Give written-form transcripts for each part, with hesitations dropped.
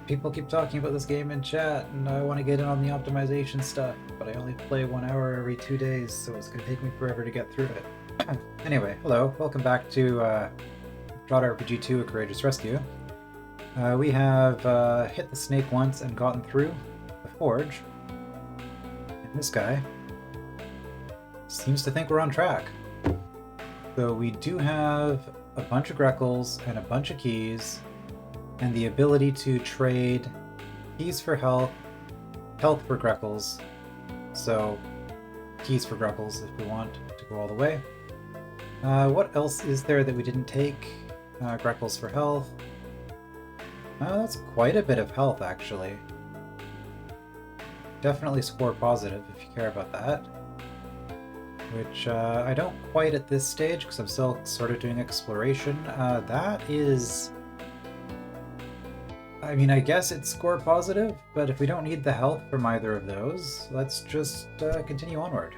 People keep talking about this game in chat, and I want to get in on the optimization stuff, but I only play 1 hour every 2 days, so it's going to take me forever to get through it. Anyway, hello, welcome back to DROD RPG 2: A Courageous Rescue. We have hit the snake once and gotten through the forge, and this guy seems to think we're on track. So we do have a bunch of Greckles and a bunch of keys, and the ability to trade keys for health, health for Greckles. So keys for Greckles if we want to go all the way. What else is there that we didn't take? Greckles for health. That's quite a bit of health, actually. Definitely score positive if you care about that. Which I don't quite at this stage because I'm still sort of doing exploration. That is... I mean, I guess it's score positive, but if we don't need the health from either of those, let's just continue onward.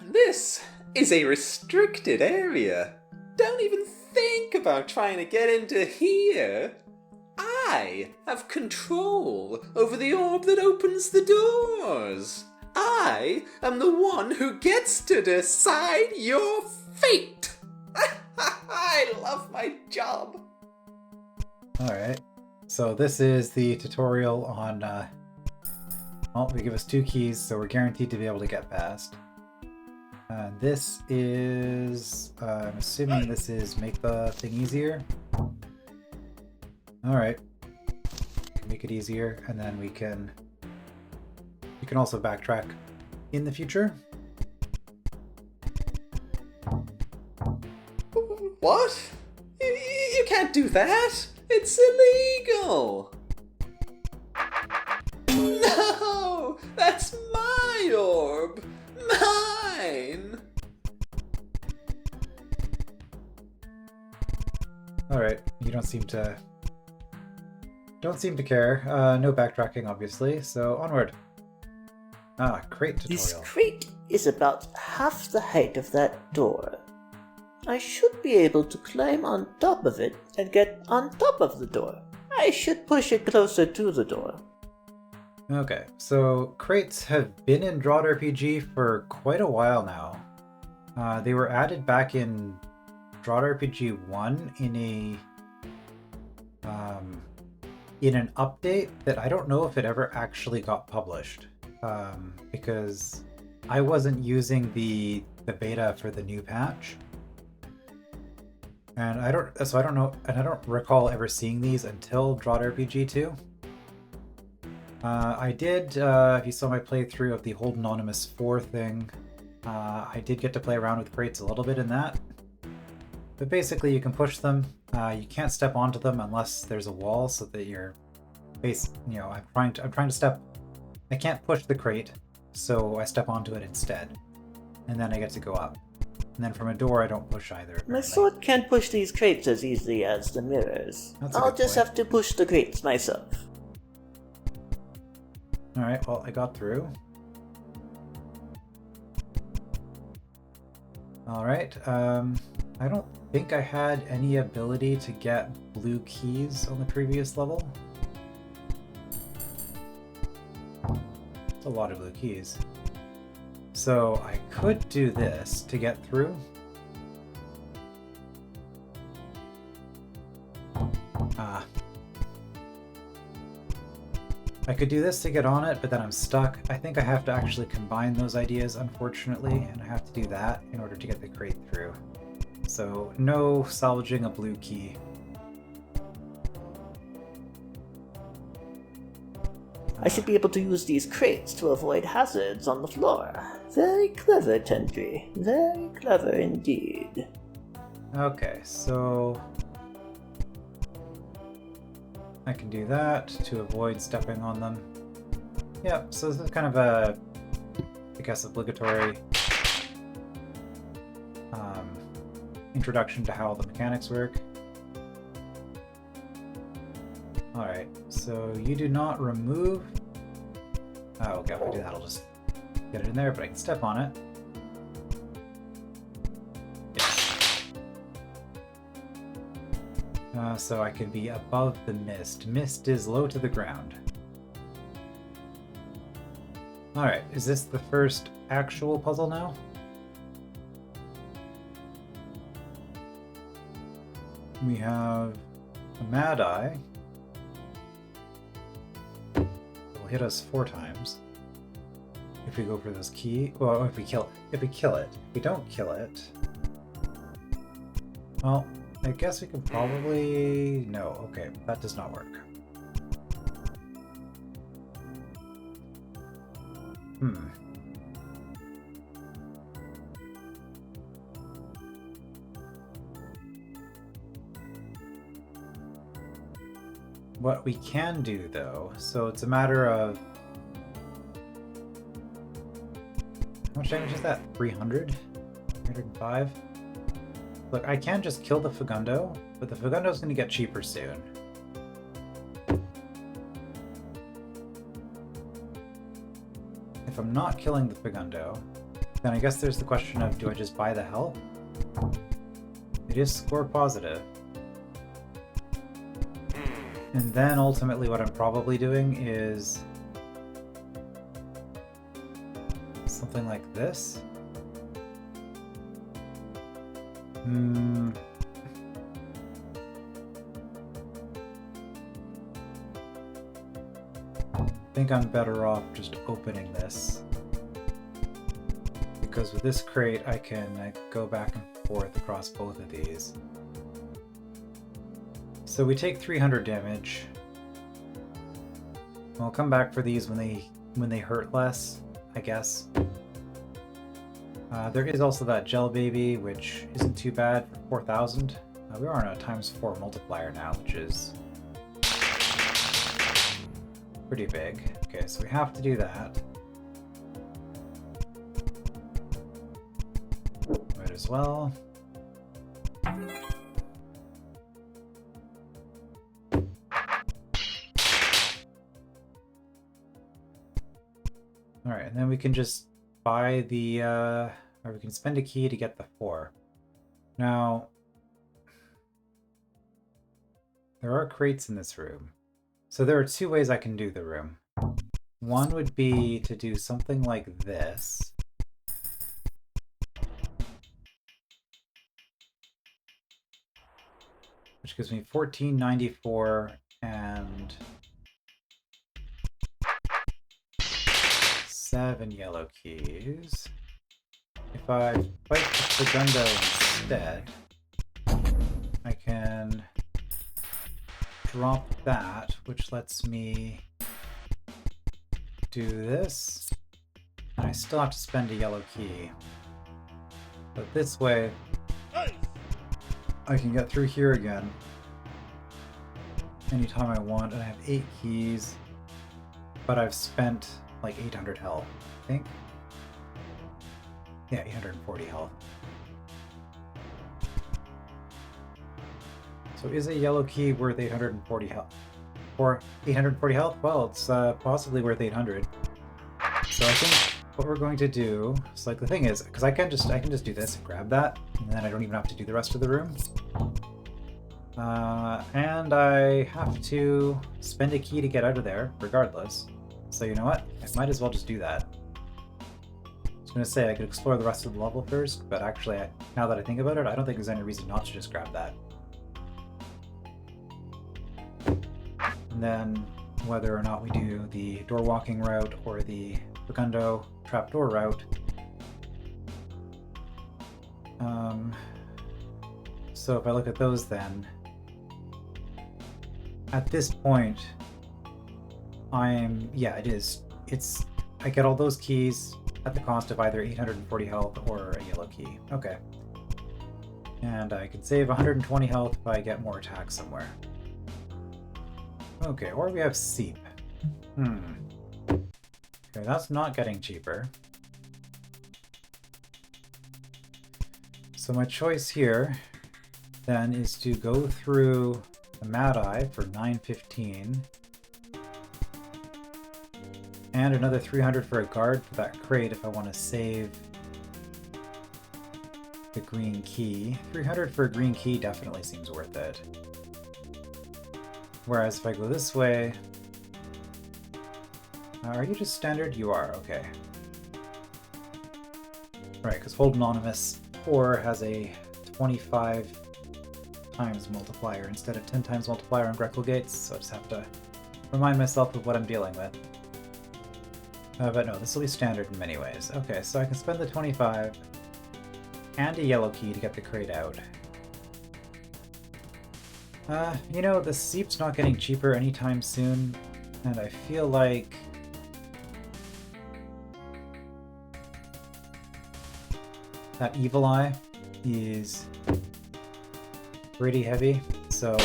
This is a restricted area. Don't even think about trying to get into here. I have control over the orb that opens the doors. I am the one who gets to decide your fate. I love my job. Alright, so this is the tutorial on, well, they give us 2 keys, so we're guaranteed to be able to get past. This is, I'm assuming this is make the thing easier. Alright, make it easier, and then we can also backtrack in the future. What? You can't do that! It's illegal! No! That's my orb! Mine! Alright, you don't seem to care. No backtracking, obviously, so onward. Crate tutorial. This crate is about half the height of that door. I should be able to climb on top of it and get on top of the door. I should push it closer to the door. Okay, so crates have been in DROD RPG for quite a while now. They were added back in DROD RPG 1 in an update that I don't know if it ever actually got published. Because I wasn't using the beta for the new patch. And I don't recall ever seeing these until DROD RPG 2. I did, if you saw my playthrough of the Hold Anonymous 4 thing, I did get to play around with crates a little bit in that. But basically you can push them, you can't step onto them unless there's a wall so that your base, I'm trying to step, I can't push the crate, so I step onto it instead. And then I get to go up. And then from a door, I don't push either. My sword can't push these crates as easily as the mirrors. I'll just have to push the crates myself. Alright, well, I got through. Alright, I don't think I had any ability to get blue keys on the previous level. It's a lot of blue keys. So I could do this to get through. I could do this to get on it, but then I'm stuck. I think I have to actually combine those ideas, unfortunately, and I have to do that in order to get the crate through. So no salvaging a blue key. I should be able to use these crates to avoid hazards on the floor. Very clever, Tendry. Very clever indeed. Okay, so I can do that to avoid stepping on them. Yep, so this is kind of a, I guess, obligatory introduction to how the mechanics work. Alright, so you do not remove... Oh, okay, if I do that, I'll just get it in there, but I can step on it. Yeah. So I can be above the mist. Mist is low to the ground. Alright, is this the first actual puzzle now? We have a Mad Eye. It will hit us 4 times. If we go for this key, well, if we kill it. If we don't kill it, well, I guess we could probably... No, okay, that does not work. What we can do, though, so it's a matter of... How much damage is that? 300? 305? Look, I can just kill the Fagundo, but the Fagundo's going to get cheaper soon. If I'm not killing the Fagundo, then I guess there's the question of, do I just buy the health? It is score positive. And then ultimately what I'm probably doing is something like this. I think I'm better off just opening this. Because with this crate I can go back and forth across both of these. So we take 300 damage. We'll come back for these when they hurt less, I guess. There is also that gel baby, which isn't too bad for 4,000. We are on a ×4 multiplier now, which is pretty big. Okay, so we have to do that. Might as well. Alright, and then we can just buy the, or we can spend a key to get the 4. Now, there are crates in this room. So there are 2 ways I can do the room. One would be to do something like this. Which gives me 1494 and 7 yellow keys. If I fight the Fagundo instead, I can drop that, which lets me do this. And I still have to spend a yellow key. But this way, I can get through here again anytime I want, and I have 8 keys, but I've spent like 800 health, I think. Yeah, 840 health. So is a yellow key worth 840 health? Or 840 health? Well, it's possibly worth 800. So I think what we're going to do, so like the thing is, because I can just do this and grab that, and then I don't even have to do the rest of the room. And I have to spend a key to get out of there, regardless. So you know what? I might as well just do that. I was going to say I could explore the rest of the level first, but actually, now that I think about it, I don't think there's any reason not to just grab that. And then, whether or not we do the door walking route or the Fagundo trapdoor route, so if I look at those then, at this point, I get all those keys at the cost of either 840 health or a yellow key. Okay. And I can save 120 health if I get more attacks somewhere. Okay, or we have Seep. Okay, that's not getting cheaper. So my choice here then is to go through the Mad Eye for 915. And another 300 for a guard for that crate if I want to save the green key. 300 for a green key definitely seems worth it. Whereas if I go this way... are you just standard? You are, okay. Right, because Hold Anonymous 4 has a 25 times multiplier instead of 10 times multiplier on Greco Gates, so I just have to remind myself of what I'm dealing with. But no, this will be standard in many ways. Okay, so I can spend the 25 and a yellow key to get the crate out. You know, the seep's not getting cheaper anytime soon, and I feel like... that Evil Eye is pretty heavy, so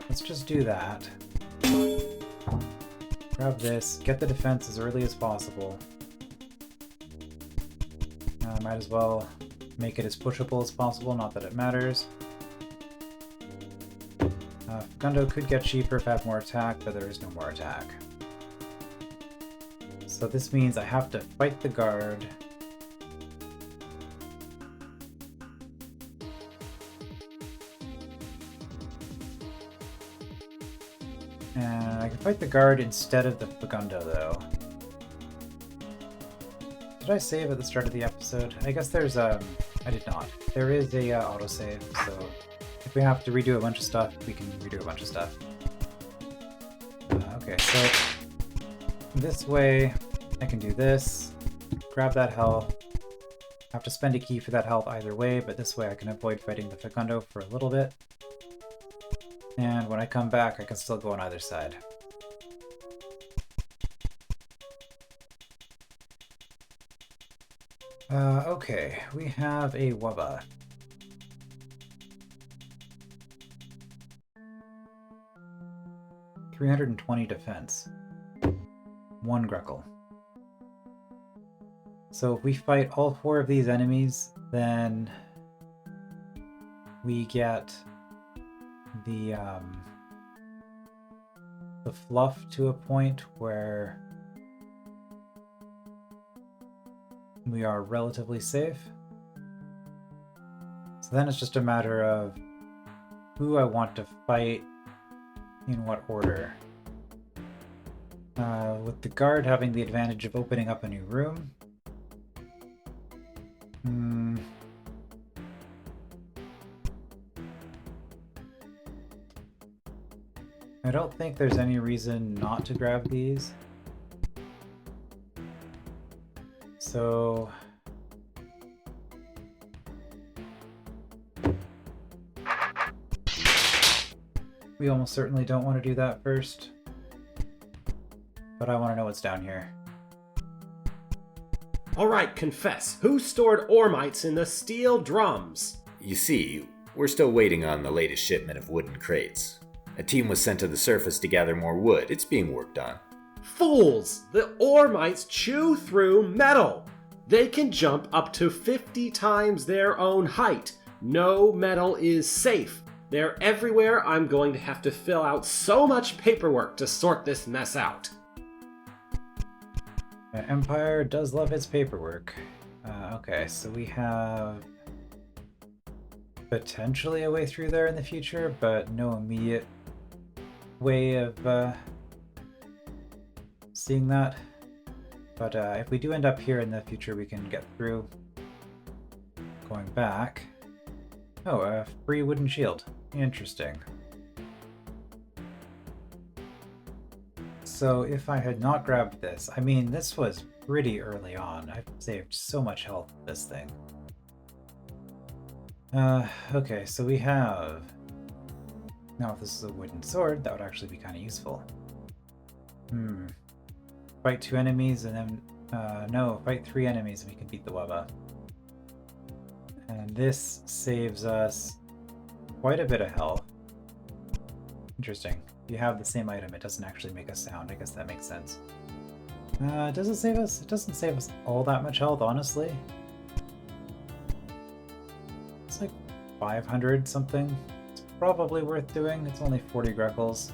let's just do that. Grab this, get the defense as early as possible. Might as well make it as pushable as possible, not that it matters. Gundo could get cheaper if I have more attack, but there is no more attack. So this means I have to fight the guard. And I can fight the guard instead of the Fagundo, though. Did I save at the start of the episode? I guess there's I did not. There is a autosave, so if we have to redo a bunch of stuff, we can redo a bunch of stuff. Okay, so this way I can do this, grab that health. I have to spend a key for that health either way, but this way I can avoid fighting the Fagundo for a little bit. And when I come back, I can still go on either side. Okay, we have a Wubba. $320 defense. 1 Greckle. So if we fight all 4 of these enemies, then we get the fluff to a point where we are relatively safe. So then it's just a matter of who I want to fight in what order. With the guard having the advantage of opening up a new room. I don't think there's any reason not to grab these. So... we almost certainly don't want to do that first. But I want to know what's down here. Alright, confess. Who stored Ormites in the steel drums? You see, we're still waiting on the latest shipment of wooden crates. A team was sent to the surface to gather more wood. It's being worked on. Fools! The Ormites chew through metal! They can jump up to 50 times their own height. No metal is safe. They're everywhere. I'm going to have to fill out so much paperwork to sort this mess out. Empire does love its paperwork. Okay, so we have potentially a way through there in the future, but no immediate way of seeing that. But if we do end up here in the future, we can get through. Going back. Oh, a free wooden shield. Interesting. So if I had not grabbed this, I mean, this was pretty early on. I've saved so much health with this thing. Okay, so we have... now if this is a wooden sword, that would actually be kind of useful. Fight 2 enemies and then... no, fight 3 enemies and we can beat the Wubba. And this saves us quite a bit of health. Interesting. If you have the same item, it doesn't actually make a sound. I guess that makes sense. Does it save us? It doesn't save us all that much health, honestly. It's like 500 something. It's probably worth doing. It's only 40 Greckles.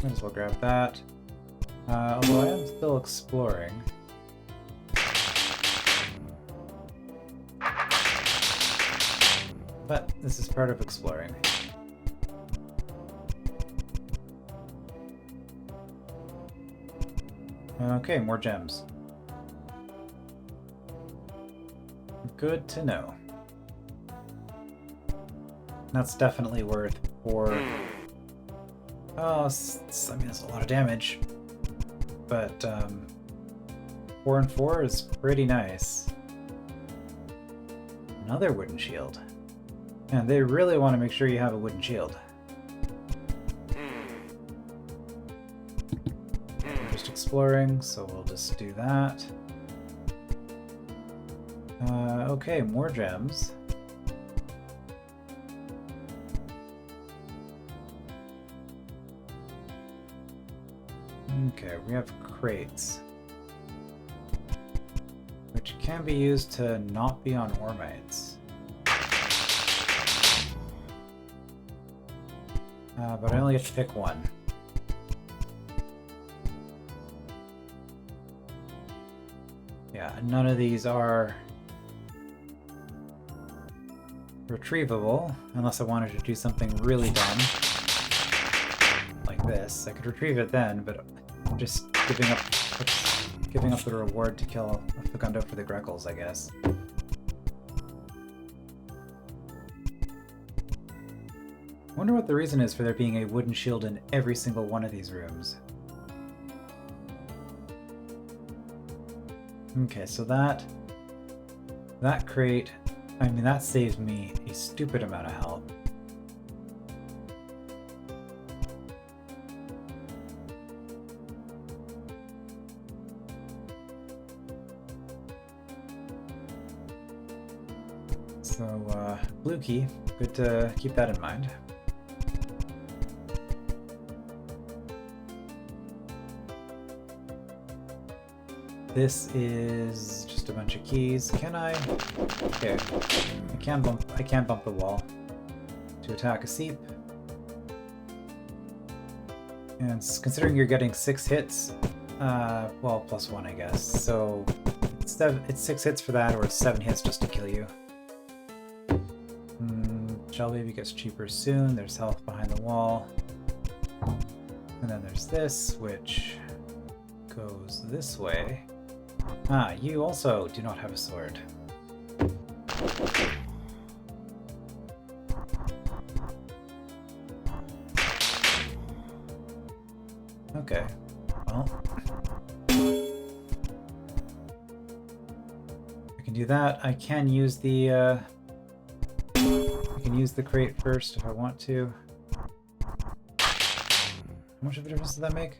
Might as well grab that. Although I am still exploring. But this is part of exploring. Okay, more gems. Good to know. That's definitely worth 4. Oh, I mean, that's a lot of damage. But 4 and 4 is pretty nice. Another wooden shield. And they really want to make sure you have a wooden shield. I'm just exploring, so we'll just do that. Okay, more gems. Okay, we have crates, which can be used to not be on ormites. But I only get to pick one. Yeah, none of these are retrievable, unless I wanted to do something really dumb. Like this. I could retrieve it then, but just giving up the reward to kill a Facundo for the Greckles, I guess. I wonder what the reason is for there being a wooden shield in every single one of these rooms. Okay, so that crate, I mean, that saves me a stupid amount of health. So, blue key, good to keep that in mind. This is just a bunch of keys. Can I? Okay. I can bump the wall to attack a seep. And considering you're getting 6 hits, well, plus 1, I guess. So it's 6 hits for that, or 7 hits just to kill you. Shell Baby gets cheaper soon. There's health behind the wall. And then there's this, which goes this way. Ah, you also do not have a sword. Okay, well. I can do that. I can use the crate first if I want to. How much of a difference does that make?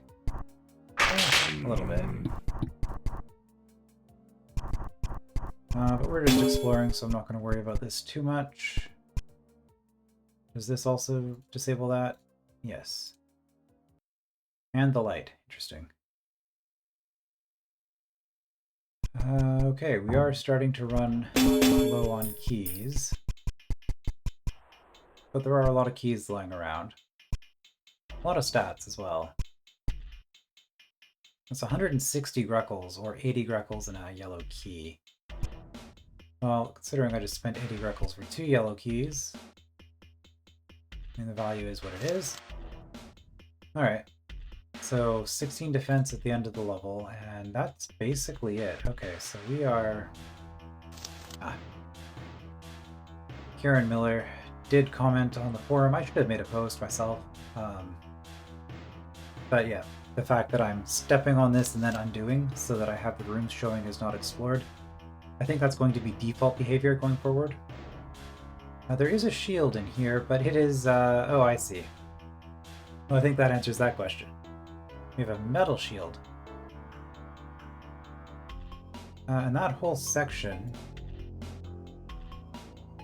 A little bit. But we're just exploring, so I'm not going to worry about this too much. Does this also disable that? Yes. And the light. Interesting. Okay, we are starting to run low on keys. But there are a lot of keys lying around. A lot of stats as well. That's 160 Greckles, or 80 Greckles and a yellow key. Well, considering I just spent 80 Greckles for 2 yellow keys, and the value is what it is. Alright, so 16 defense at the end of the level, and that's basically it. Okay, so we are... Karen Miller did comment on the forum. I should have made a post myself. But yeah, the fact that I'm stepping on this and then undoing so that I have the rooms showing as not explored, I think that's going to be default behavior going forward. There is a shield in here, but it is, oh, I see. Well, I think that answers that question. We have a metal shield. And that whole section...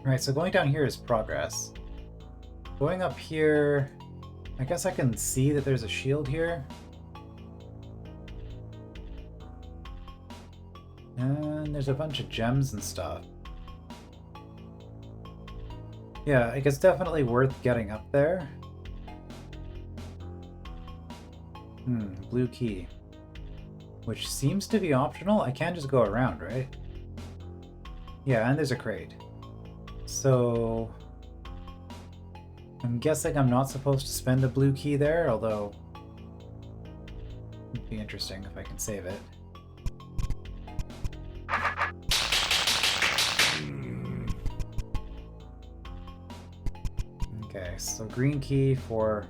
Right, so going down here is progress. Going up here... I guess I can see that there's a shield here. And there's a bunch of gems and stuff. Yeah, I guess definitely worth getting up there. Blue key. Which seems to be optional. I can just go around, right? Yeah, and there's a crate. So... I'm guessing I'm not supposed to spend the blue key there, although it'd be interesting if I can save it. Okay, so green key for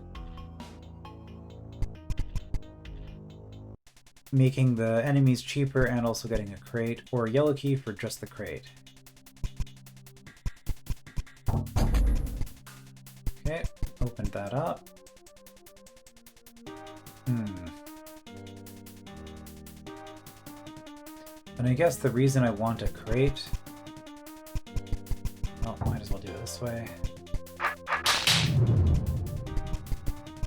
making the enemies cheaper and also getting a crate, or yellow key for just the crate. Okay, opened that up. And I guess the reason I want a crate... Oh, might as well do it this way.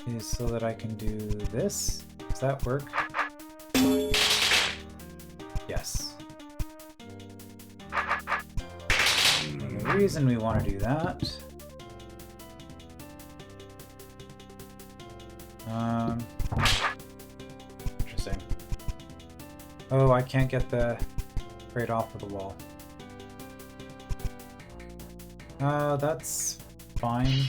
Is so that I can do this. Does that work? Yes. And the reason we want to do that... Interesting. Oh, I can't get the crate off of the wall. That's fine.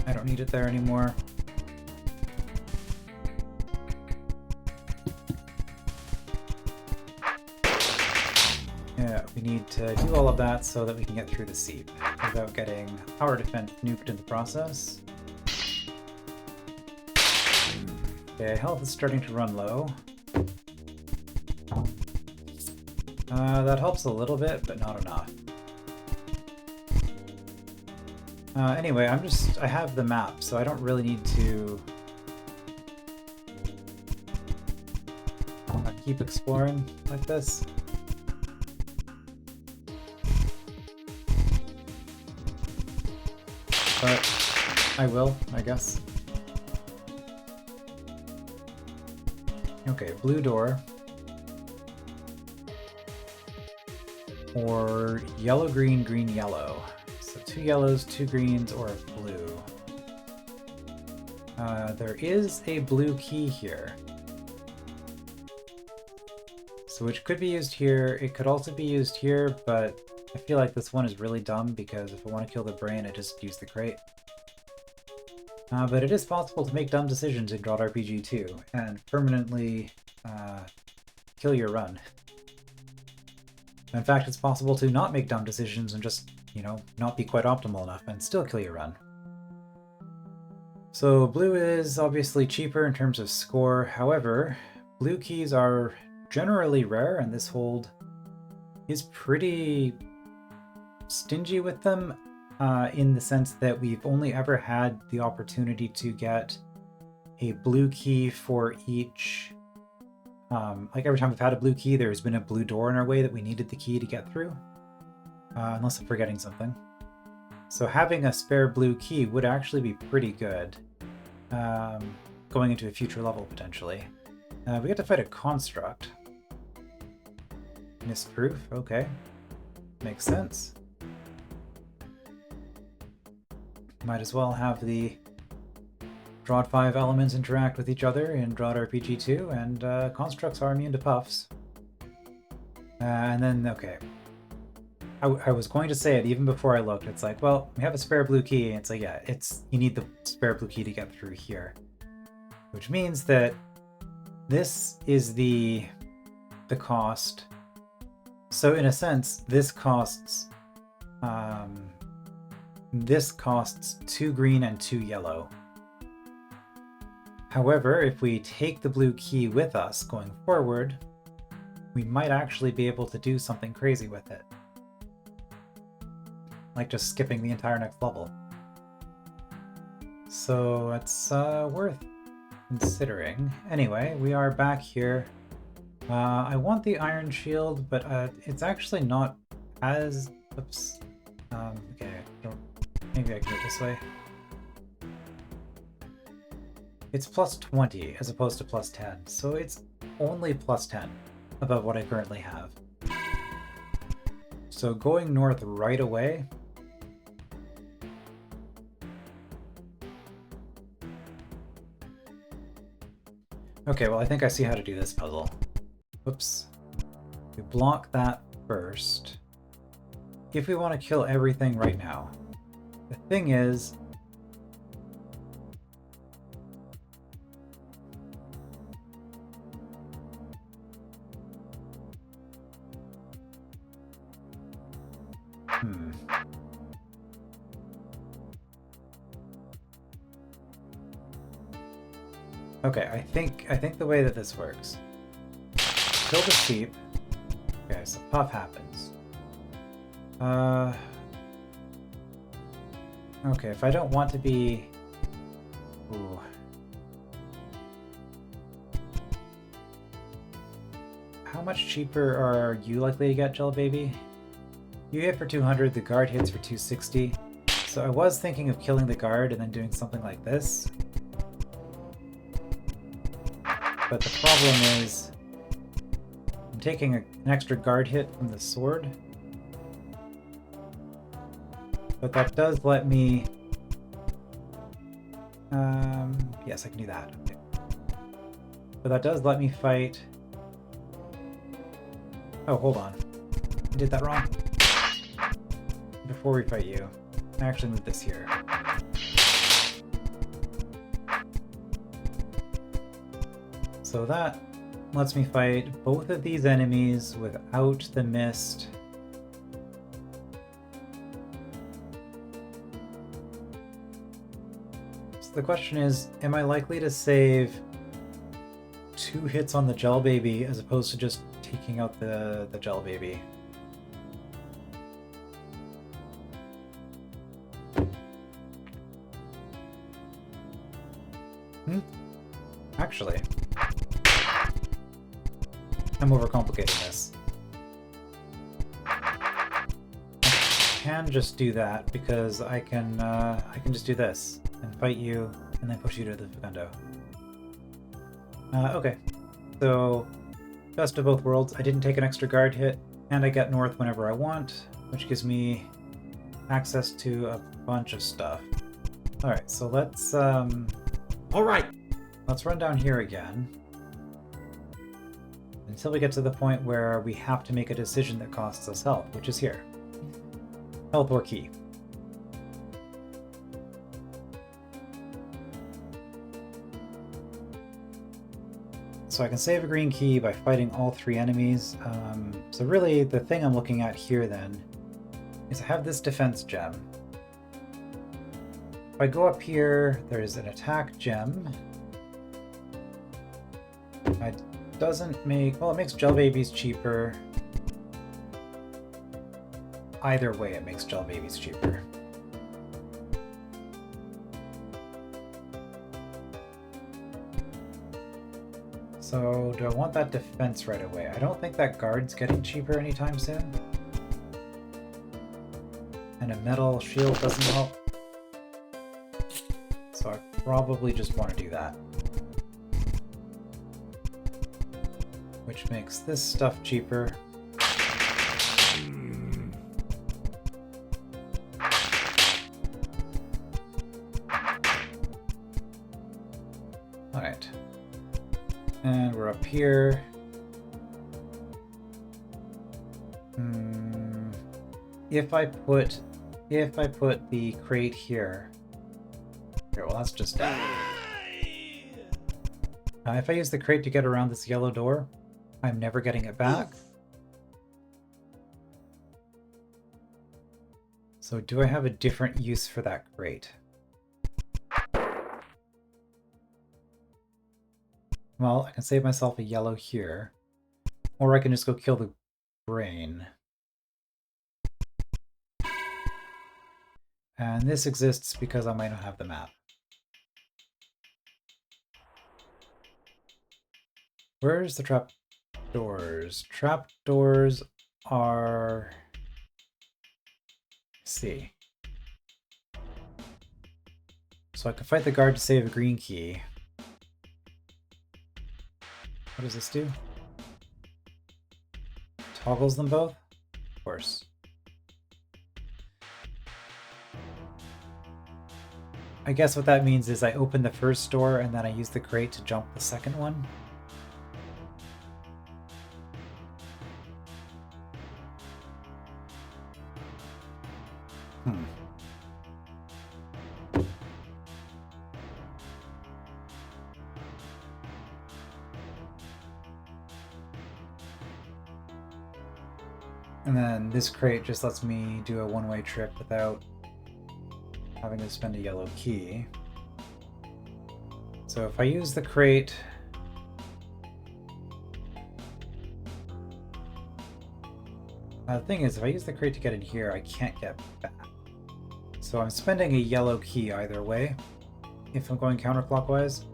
I don't need it there anymore. Yeah, we need to do all of that so that we can get through the seep without getting power defense nuked in the process. Okay, health is starting to run low. That helps a little bit, but not enough. Anyway, I have the map, so I don't really need to keep exploring like this. But I will, I guess. Okay, blue door. Or yellow, green, green, yellow. So 2 yellows, 2 greens, or a blue. There is a blue key here. So which could be used here. It could also be used here, but I feel like this one is really dumb because if I want to kill the brain, I just use the crate. But it is possible to make dumb decisions in DROD RPG too, and permanently kill your run. In fact, it's possible to not make dumb decisions and just, you know, not be quite optimal enough and still kill your run. So blue is obviously cheaper in terms of score. However, blue keys are generally rare, and this hold is pretty stingy with them in the sense that we've only ever had the opportunity to get a blue key for each... like every time we've had a blue key, there's been a blue door in our way that we needed the key to get through. Unless I'm forgetting something. So having a spare blue key would actually be pretty good. Going into a future level, potentially. We get to fight a construct. Misproof, okay. Makes sense. Might as well have the DROD 5 elements interact with each other in DROD RPG 2, and constructs are immune to puffs. And then, okay. I was going to say it even before I looked. It's like, well, we have a spare blue key, and it's like, yeah, you need the spare blue key to get through here. Which means that this is the cost. So in a sense, this costs 2 green and 2 yellow. However, if we take the blue key with us going forward, we might actually be able to do something crazy with it. Like just skipping the entire next level. So it's worth considering. Anyway, we are back here. I want the iron shield, but it's actually not as... Oops. Okay, maybe I can do it this way. It's plus 20 as opposed to plus 10, so it's only plus 10 above what I currently have. So going north right away... Okay, well I think I see how to do this puzzle. Whoops. We block that first. if we want to kill everything right now. The thing is, okay, I think the way that this works. Kill the sheep. Okay, so puff happens. Okay, if I don't want to be... Ooh. How much cheaper are you likely to get, Gel Baby? You hit for 200, the guard hits for 260. So I was thinking of killing the guard and then doing something like this. But the problem is, I'm taking an extra guard hit from the sword. But that does let me... yes, I can do that. Okay. But that does let me fight... Oh, hold on. I did that wrong. Before we fight you, I actually moved this here. So that lets me fight both of these enemies without the mist. So the question is, am I likely to save 2 hits on the Gel Baby as opposed to just taking out the Gel Baby? Actually, I'm overcomplicating this. I can just do that because I can just do this and fight you and then push you to the Facundo. Okay, so best of both worlds. I didn't take an extra guard hit, and I get north whenever I want, which gives me access to a bunch of stuff. All right, so let's All right. Let's run down here again until we get to the point where we have to make a decision that costs us health, which is here. Health or key. So I can save a green key by fighting all 3 enemies. So really the thing I'm looking at here then is I have this defense gem. If I go up here, there's an attack gem. It doesn't make... Well, it makes Gel Babies cheaper. Either way, it makes Gel Babies cheaper. So, do I want that defense right away? I don't think that guard's getting cheaper anytime soon. And a metal shield doesn't help. So I probably just want to do that. Which makes this stuff cheaper. Alright. And we're up here. If I put the crate here. Here, well that's just that. If I use the crate to get around this yellow door, I'm never getting it back. So do I have a different use for that crate? Well, I can save myself a yellow here. Or I can just go kill the brain. And this exists because I might not have the map. Where's the trap doors? Trap doors are... Let's see. So I can fight the guard to save a green key. What does this do? Toggles them both? Of course. I guess what that means is I open the first door and then I use the crate to jump the second one. And then this crate just lets me do a one-way trip without having to spend a yellow key. So if I use the crate... the thing is, if I use the crate to get in here, I can't get back. So I'm spending a yellow key either way, if I'm going counterclockwise.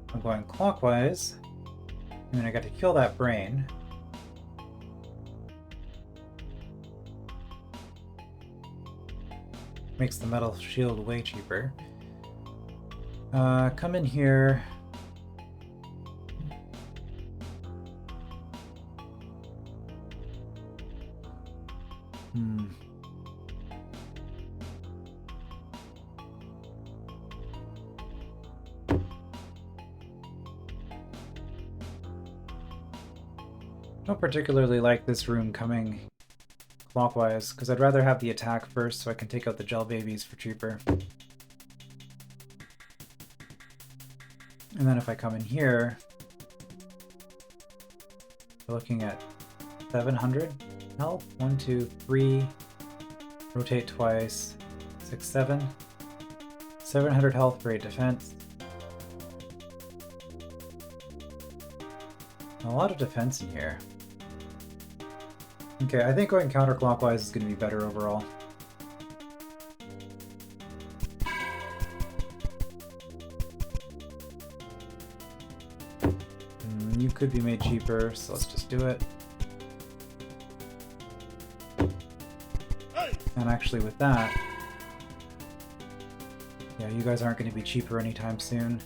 If I'm going clockwise, and then I get to kill that brain. Makes the metal shield way cheaper. Come in here. Don't particularly like this room coming clockwise, because I'd rather have the attack first so I can take out the gel babies for cheaper. And then if I come in here, we're looking at 700 health. 1, 2, 3, rotate twice, 6, 7. 700 health for 8 defense. A lot of defense in here. Okay, I think going counterclockwise is going to be better overall. You could be made cheaper, so let's just do it. And actually with that, yeah, you guys aren't going to be cheaper anytime soon.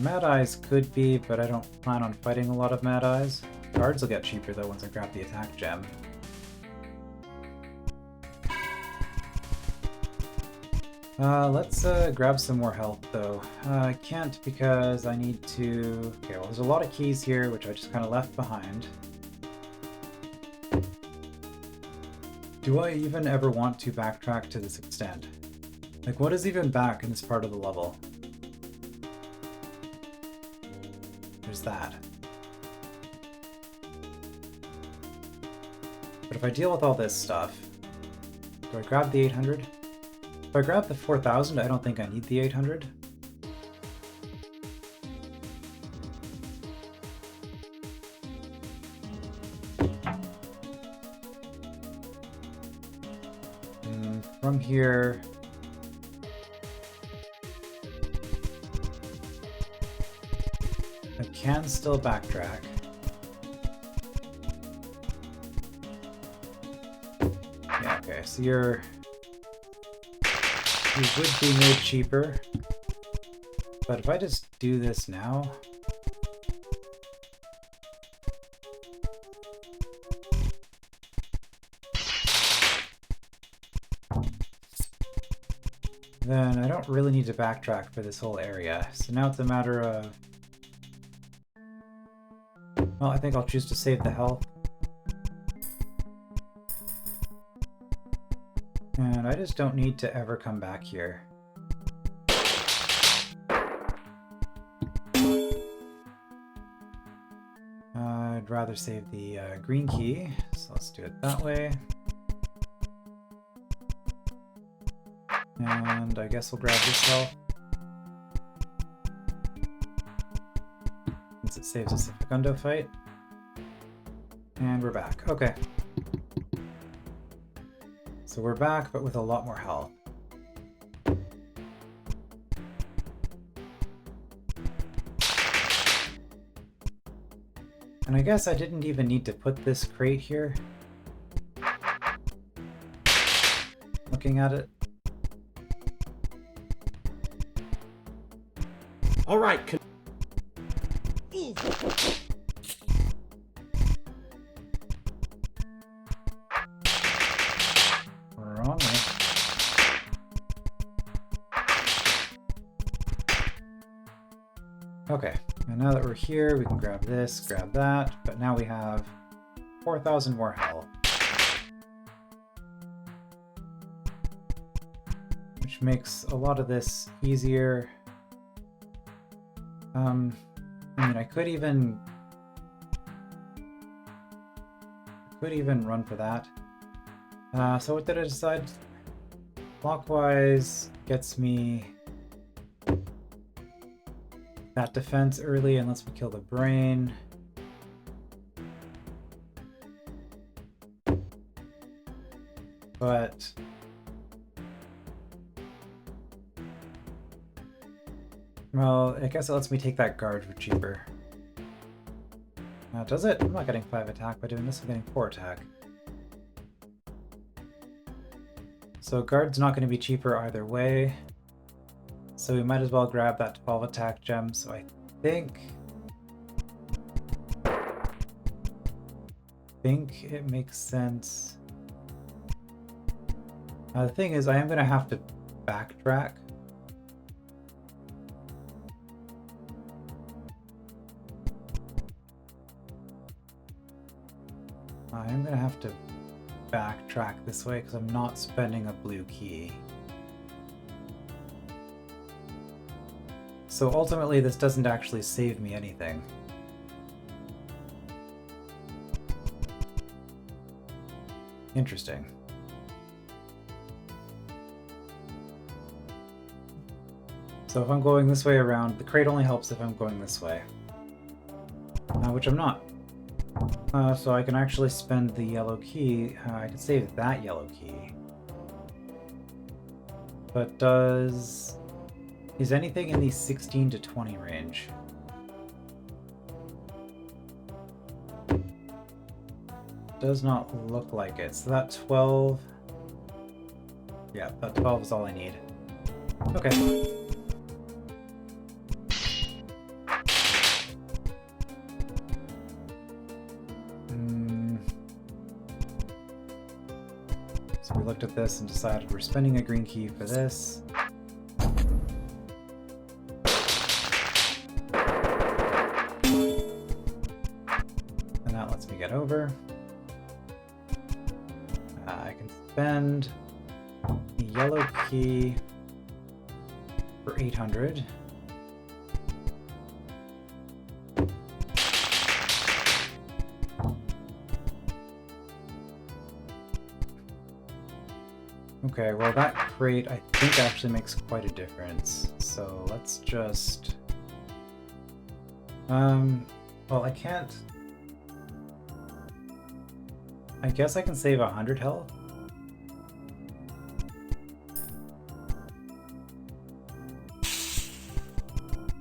Mad Eyes could be, but I don't plan on fighting a lot of Mad Eyes. Guards will get cheaper though once I grab the attack gem. Let's grab some more health though. I can't because I need to... Okay, well there's a lot of keys here which I just kind of left behind. Do I even ever want to backtrack to this extent? Like, what is even back in this part of the level? There's that. But if I deal with all this stuff, do I grab the 800? If I grab the 4000, I don't think I need the 800. And from here... I can still backtrack. Yeah, okay, so you would be made cheaper. But if I just do this now... then I don't really need to backtrack for this whole area. So now it's a matter of... Well, I think I'll choose to save the health. And I just don't need to ever come back here. I'd rather save the green key, so let's do it that way. And I guess we'll grab this health. Since it saves us a Facundo fight. And we're back. Okay. So we're back, but with a lot more health. And I guess I didn't even need to put this crate here. Looking at it. All right. Wrong way. Okay, and now that we're here, we can grab this, grab that, but now we have 4,000 more health. Which makes a lot of this easier. I mean, I could even could even run for that. So what did I decide? Clockwise gets me that defense early and lets me kill the brain. But well, I guess it lets me take that guard for cheaper. Does it? I'm not getting 5 attack by doing this, I'm getting 4 attack. So guard's not going to be cheaper either way. So we might as well grab that 12 attack gem. So I think it makes sense. The thing is, I am going to have to backtrack. I am going to have to backtrack this way because I'm not spending a blue key. So ultimately this doesn't actually save me anything. Interesting. So if I'm going this way around, the crate only helps if I'm going this way. Which I'm not. So I can actually spend the yellow key. I can save that yellow key. But is anything in the 16 to 20 range? Does not look like it. So that 12... Yeah, that 12 is all I need. Okay. So we looked at this and decided we're spending a green key for this. And that lets me get over. I can spend the yellow key for 800. Okay, well that crate I think actually makes quite a difference. So let's just... well I can't... I guess I can save 100 health.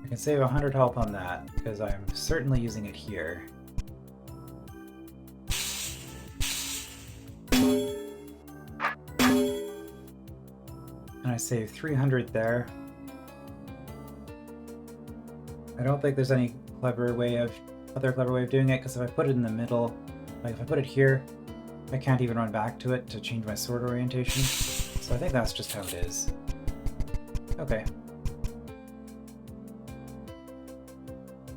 I can save 100 health on that, because I'm certainly using it here. And I save 300 there. I don't think there's any other clever way of doing it, because if I put it in the middle, like if I put it here, I can't even run back to it to change my sword orientation. So I think that's just how it is. Okay.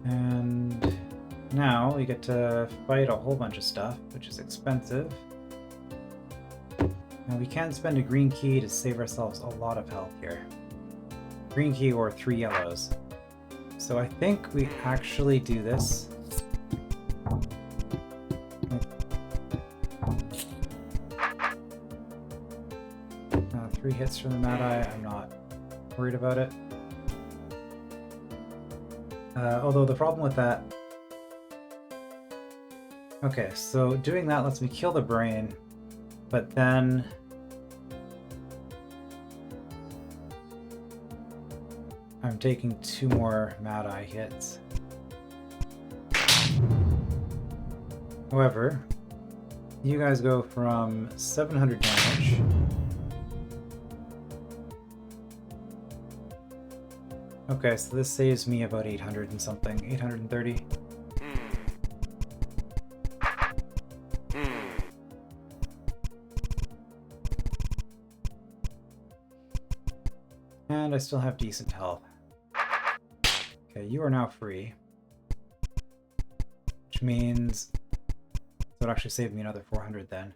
And now we get to fight a whole bunch of stuff, which is expensive. Now we can spend a green key to save ourselves a lot of health here. Green key or 3 yellows. So I think we actually do this. 3 hits from the Mad Eye, I'm not worried about it. Although the problem with that... Okay, so doing that lets me kill the brain, but then... I'm taking 2 more Mad Eye hits. However, you guys go from 700 damage okay, so this saves me about 800 and something, 830. And I still have decent health. Okay, you are now free. Which means that actually saved me another 400 then.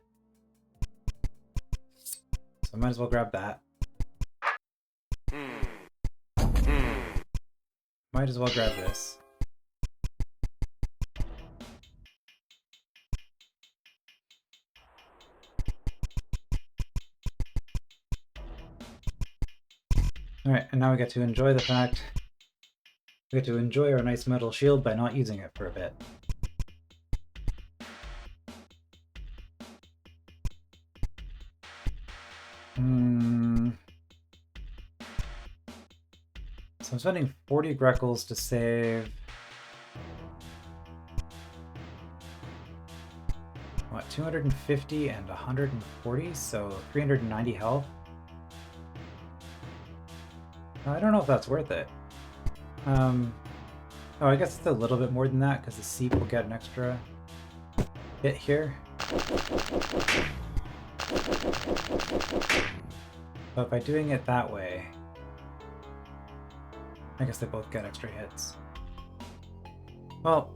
So I might as well grab that. Might as well grab this. Alright, and now we get to enjoy the fact we get to enjoy our nice metal shield by not using it for a bit. So I'm spending 40 Greckles to save... what, 250 and 140, so 390 health. I don't know if that's worth it. Oh, I guess it's a little bit more than that, because the Seep will get an extra hit here. But by doing it that way, I guess they both get extra hits. Well,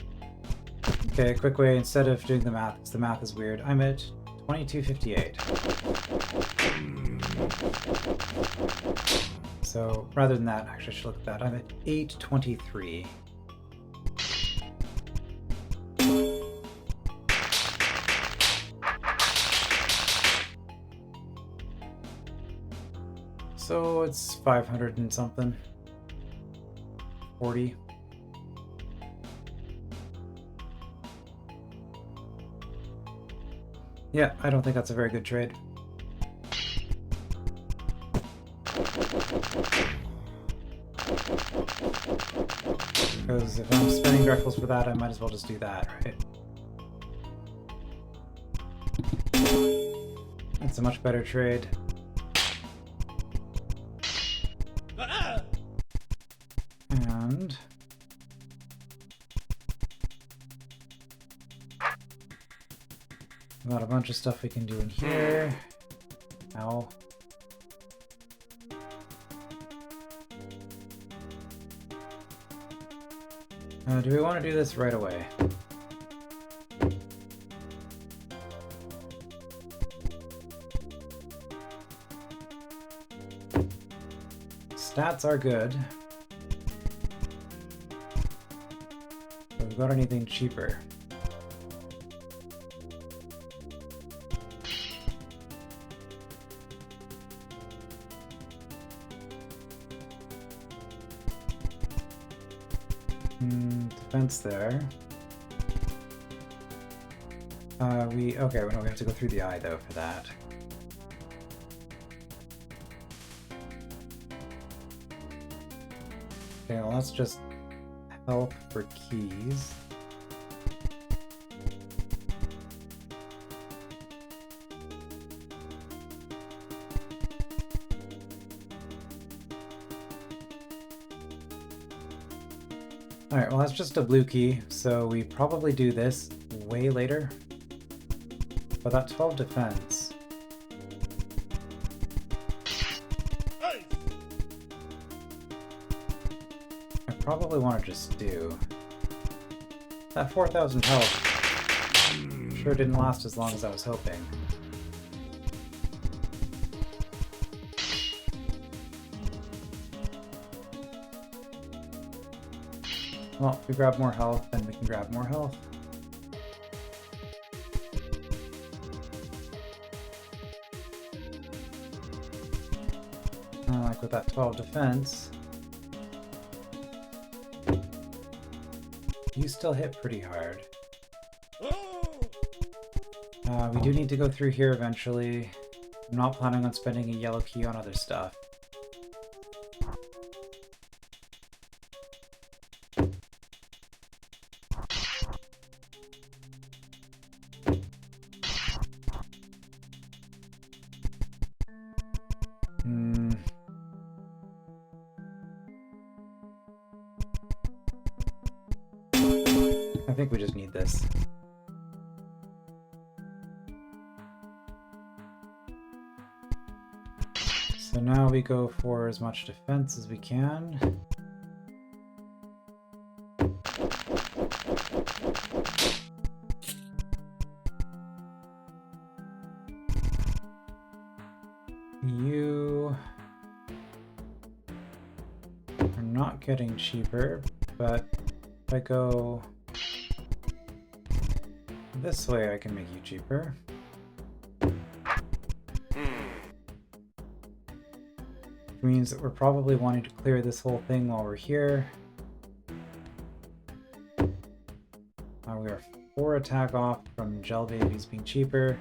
okay, a quick way, instead of doing the math, because the math is weird, I'm at 2258. So rather than that, actually I should look at that, I'm at 823. So it's 500 and something. 40. Yeah, I don't think that's a very good trade. Because if I'm spending Greckles for that, I might as well just do that, right? It's a much better trade. And... got a bunch of stuff we can do in here. Ow. Do we want to do this right away? Stats are good. Have we got anything cheaper? Defense there. Okay, well, no, we have to go through the eye though for that. Okay, well that's just help for keys. Alright, well that's just a blue key, so we probably do this way later. But that 12 defense... I probably want to just do... that 4,000 health sure didn't last as long as I was hoping. Well, if we grab more health, then we can grab more health. Like with that 12 defense, you still hit pretty hard. We do need to go through here eventually. I'm not planning on spending a yellow key on other stuff. I think we just need this. So now we go for as much defense as we can. You are not getting cheaper, but if I go this way, I can make you cheaper. means that we're probably wanting to clear this whole thing while we're here. We are 4 attack off from gel babies being cheaper.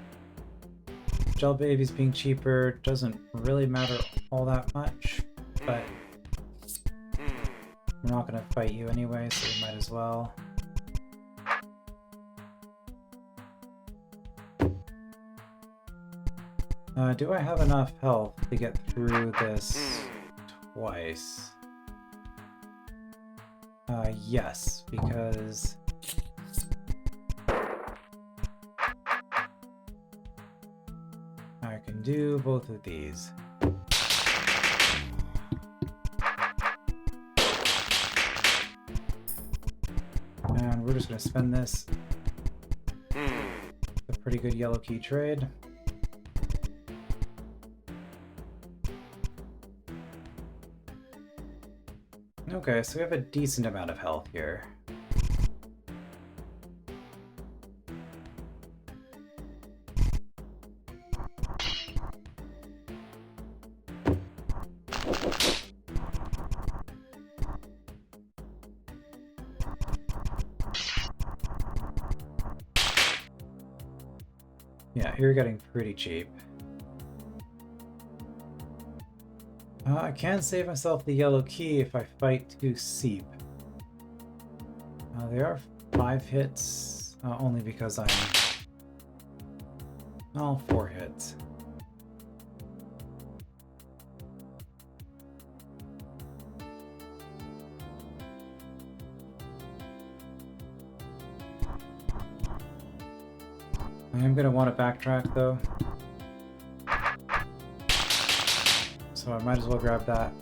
Gel babies being cheaper doesn't really matter all that much, but we're not going to fight you anyway, so we might as well. Do I have enough health to get through this twice? Yes, because I can do both of these. And we're just going to spend this. It's a pretty good yellow key trade. Okay, so we have a decent amount of health here. Yeah, you're getting pretty cheap. I can save myself the yellow key if I fight 2 Seep. They are 5 hits, only because I'm... well, 4 hits. I am going to want to backtrack though. So I might as well grab that.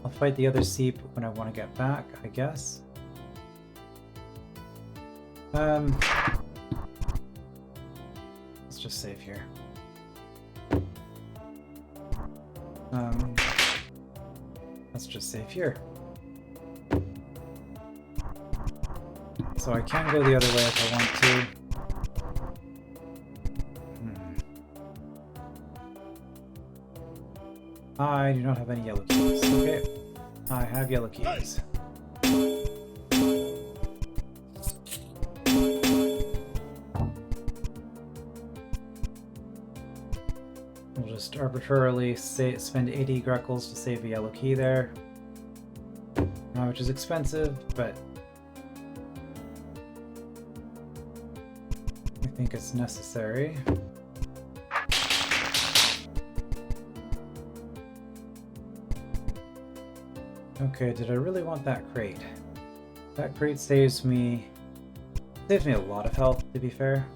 I'll fight the other Seep when I want to get back, I guess. Let's just save here. Let's just save here. So I can go the other way if I want to. I do not have any yellow keys. Okay, I have yellow keys. We'll just arbitrarily spend 80 Greckles to save a yellow key there, which is expensive, but I think it's necessary. Okay, did I really want that crate? That crate saves me a lot of health, to be fair.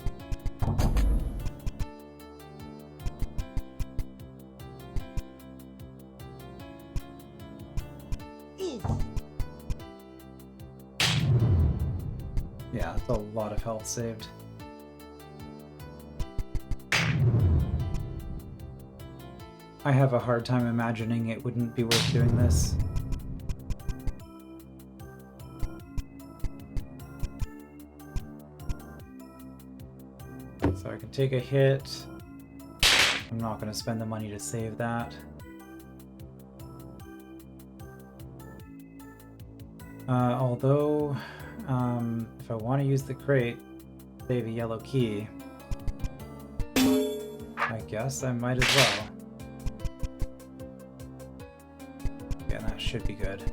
Yeah, that's a lot of health saved. I have a hard time imagining it wouldn't be worth doing this. So I can take a hit. I'm not going to spend the money to save that. Although, if I want to use the crate, save a yellow key, I guess I might as well. Yeah, that should be good.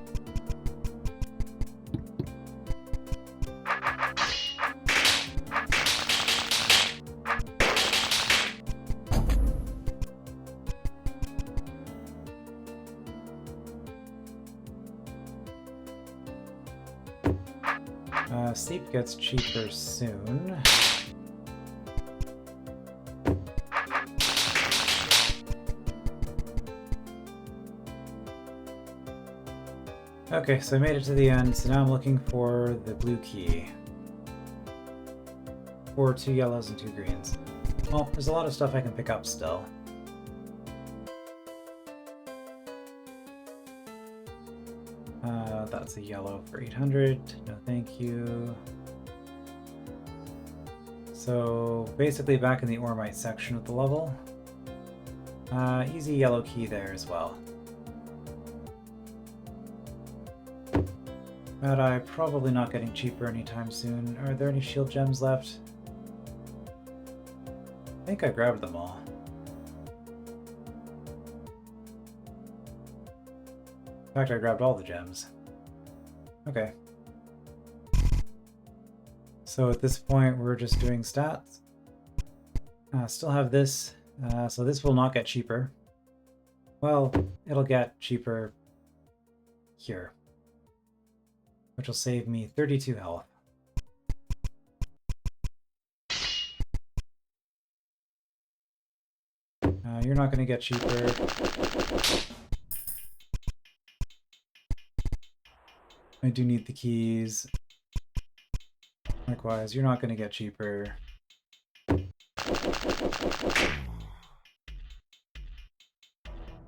Seep gets cheaper soon. Okay, so I made it to the end, so now I'm looking for the blue key. Or 2 yellows and 2 greens. Well, there's a lot of stuff I can pick up still. That's a yellow for 800. No, thank you. So basically back in the Ormite section of the level. Easy yellow key there as well. But I'm probably not getting cheaper anytime soon. Are there any shield gems left? I think I grabbed them all. In fact, I grabbed all the gems. Okay. So at this point, we're just doing stats. Still have this, so this will not get cheaper. Well, it'll get cheaper here, which will save me 32 health. You're not going to get cheaper. I do need the keys. Likewise, you're not going to get cheaper.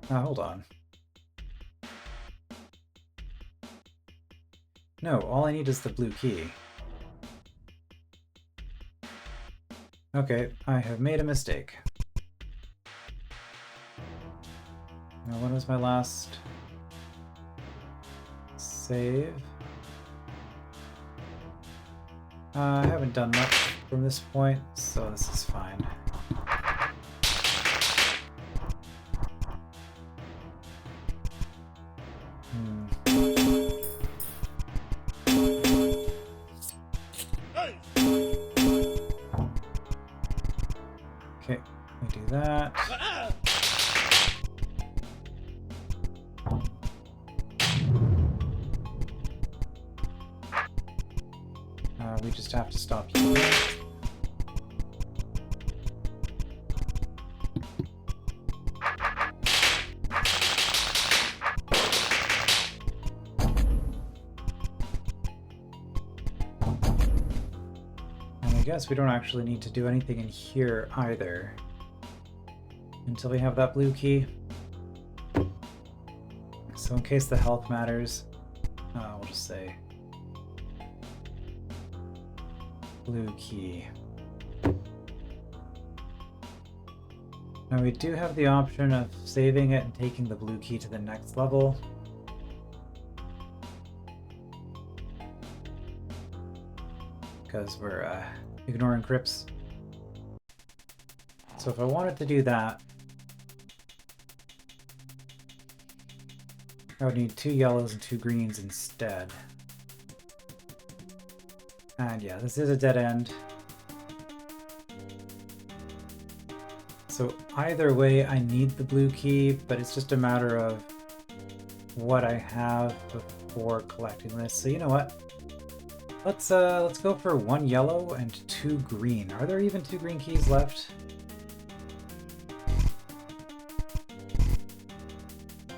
Hold on. No, all I need is the blue key. Okay, I have made a mistake. Now, when was my last save? I haven't done much from this point, so this is fine. Okay, we do that. We just have to stop you. And I guess we don't actually need to do anything in here either until we have that blue key. So in case the health matters, we'll just say blue key. Now we do have the option of saving it and taking the blue key to the next level. Because we're ignoring crypts. So if I wanted to do that, I would need 2 yellows and 2 greens instead. And yeah, this is a dead end. So either way, I need the blue key, but it's just a matter of what I have before collecting this. So you know what? Let's go for 1 yellow and 2 green. Are there even 2 green keys left?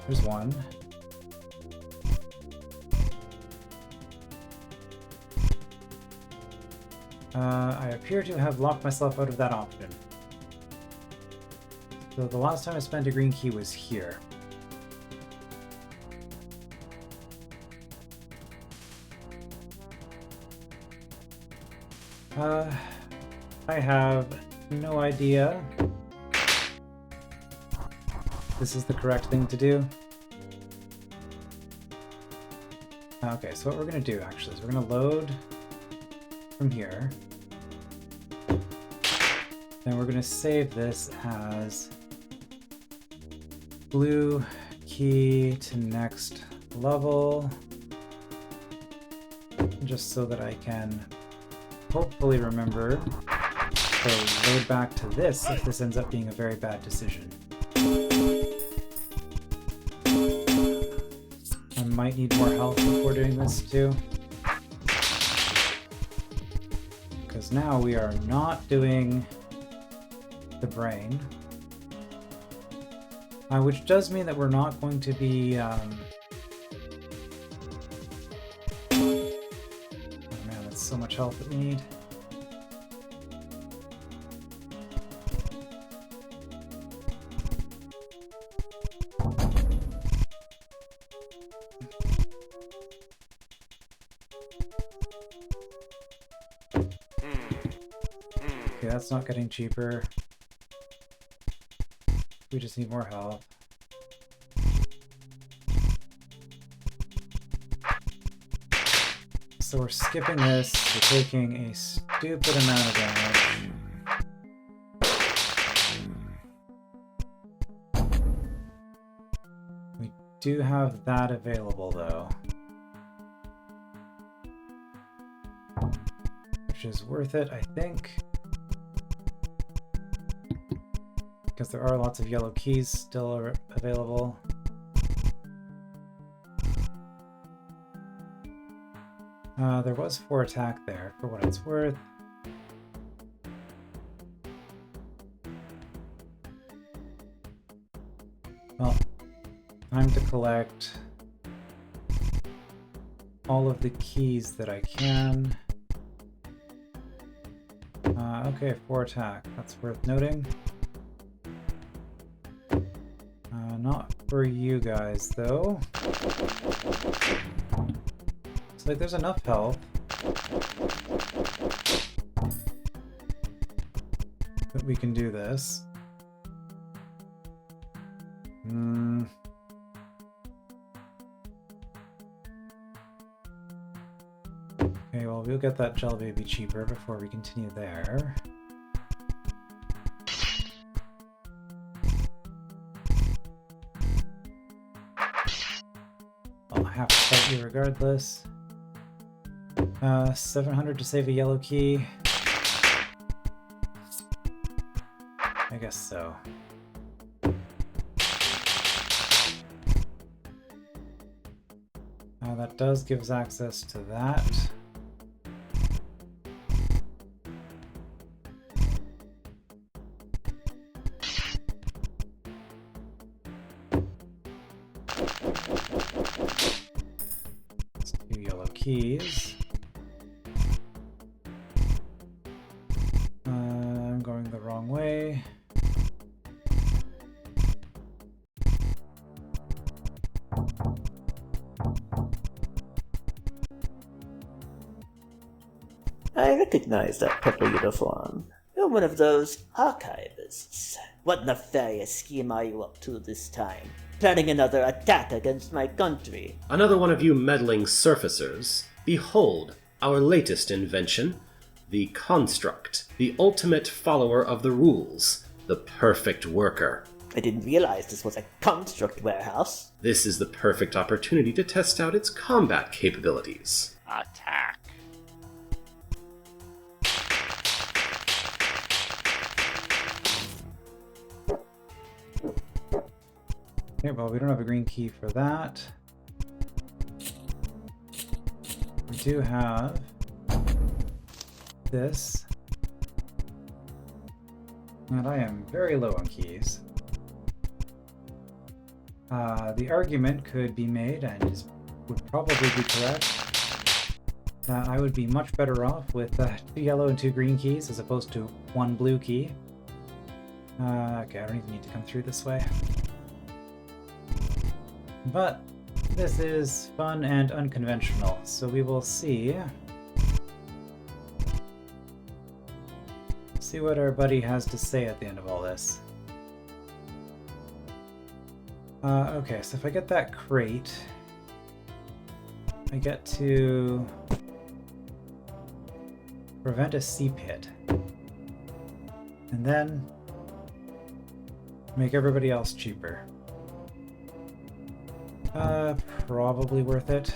There's 1. I appear to have locked myself out of that option. So the last time I spent a green key was here. I have no idea. This is the correct thing to do. Okay, so what we're going to do actually is we're going to load from here. Then we're going to save this as blue key to next level, just so that I can hopefully remember to load back to this if this ends up being a very bad decision. I might need more health before doing this too, because now we are not doing the brain, which does mean that we're not going to be oh man, that's so much health that we need. Okay, that's not getting cheaper. We just need more health. So we're skipping this, we're taking a stupid amount of damage. We do have that available though. Which is worth it, I think. Because there are lots of yellow keys still available. There was 4 attack there, for what it's worth. Well, time to collect all of the keys that I can. Okay, 4 attack. That's worth noting. Not for you guys, though. Looks like there's enough health. That we can do this. Okay, well, we'll get that gel baby cheaper before we continue there. I'll have to fight you regardless. 700 to save a yellow key. I guess so. That does give us access to that. Let's do yellow keys. I'm going the wrong way. I recognize that purple uniform. You're one of those archivists. What nefarious scheme are you up to this time? Planning another attack against my country? Another one of you meddling surfacers. Behold, our latest invention. The Construct, the ultimate follower of the rules. The perfect worker. I didn't realize this was a construct warehouse. This is the perfect opportunity to test out its combat capabilities. Attack. Okay, well, we don't have a green key for that. We do have this. And I am very low on keys. The argument could be made, and would probably be correct, that I would be much better off with 2 yellow and 2 green keys as opposed to 1 blue key. Okay, I don't even need to come through this way. But this is fun and unconventional, so we will see what our buddy has to say at the end of all this. Okay, so if I get that crate, I get to prevent a sea pit, and then make everybody else cheaper. Probably worth it.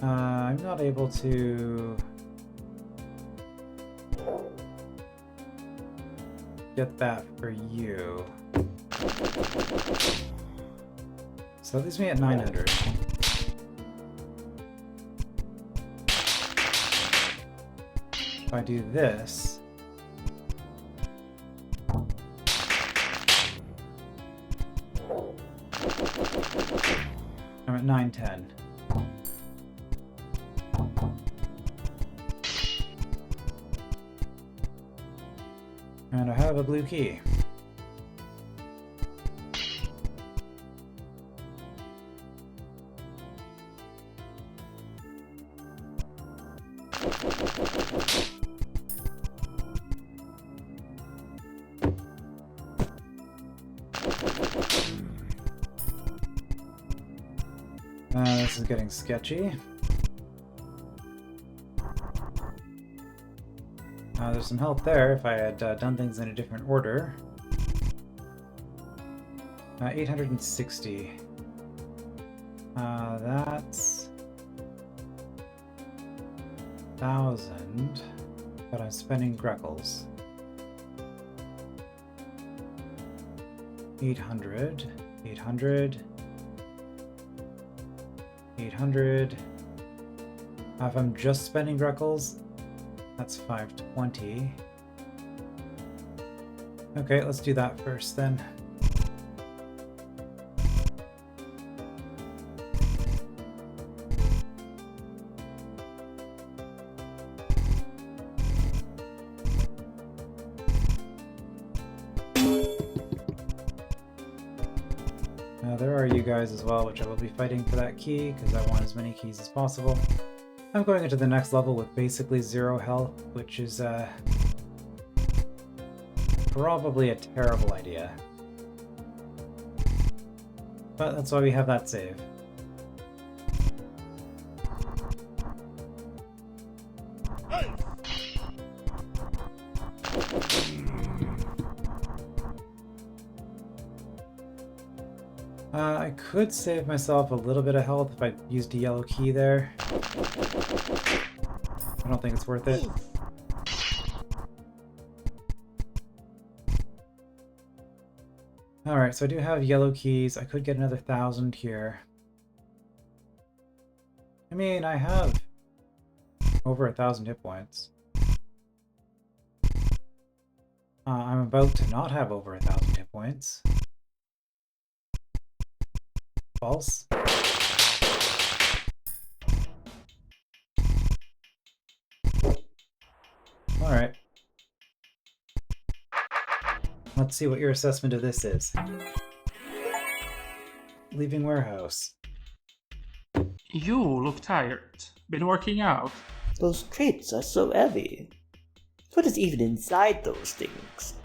I'm not able to get that for you. So that leaves me at 900. If I do this, I'm at 910. And I have a blue key. This is getting sketchy. There's some help there if I had done things in a different order. 860. That's 1,000, but I'm spending Greckles. 800, 800, 800. If I'm just spending Greckles, that's 520. Okay, let's do that first then. There are you guys as well, which I will be fighting for that key, because I want as many keys as possible. I'm going into the next level with basically 0 health, which is probably a terrible idea. But that's why we have that save. I could save myself a little bit of health if I used a yellow key there. I don't think it's worth it. Alright, so I do have yellow keys. I could get another 1,000 here. I mean, I have over 1,000 hit points. I'm about to not have over 1,000 hit points. False. Alright. Let's see what your assessment of this is. Leaving warehouse. You look tired. Been working out? Those crates are so heavy. What is even inside those things?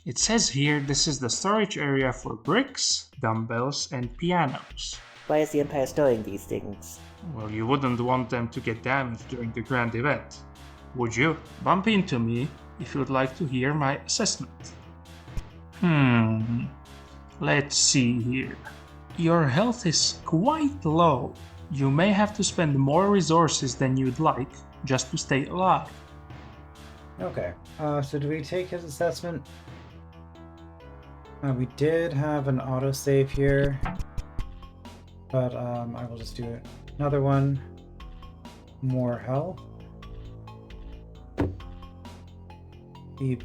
It says here this is the storage area for bricks, dumbbells, and pianos. Why is the Empire storing these things? Well, you wouldn't want them to get damaged during the grand event, would you? Bump into me if you'd like to hear my assessment. Let's see here. Your health is quite low. You may have to spend more resources than you'd like just to stay alive. Okay, so do we take his assessment? We did have an autosave here, but I will just do it. Another one. More health. The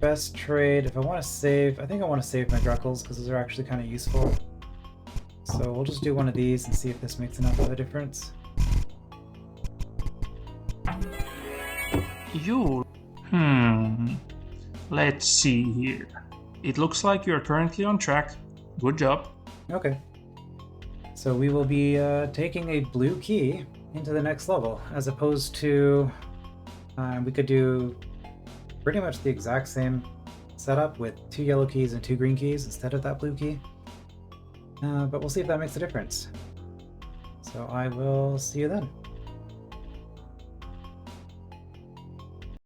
best trade, if I want to save, I think I want to save my Greckles because those are actually kind of useful. So we'll just do one of these and see if this makes enough of a difference. Let's see here. It looks like you're currently on track. Good job. Okay. So we will be taking a blue key into the next level, as opposed to we could do pretty much the exact same setup with 2 yellow keys and 2 green keys instead of that blue key. But we'll see if that makes a difference. So I will see you then.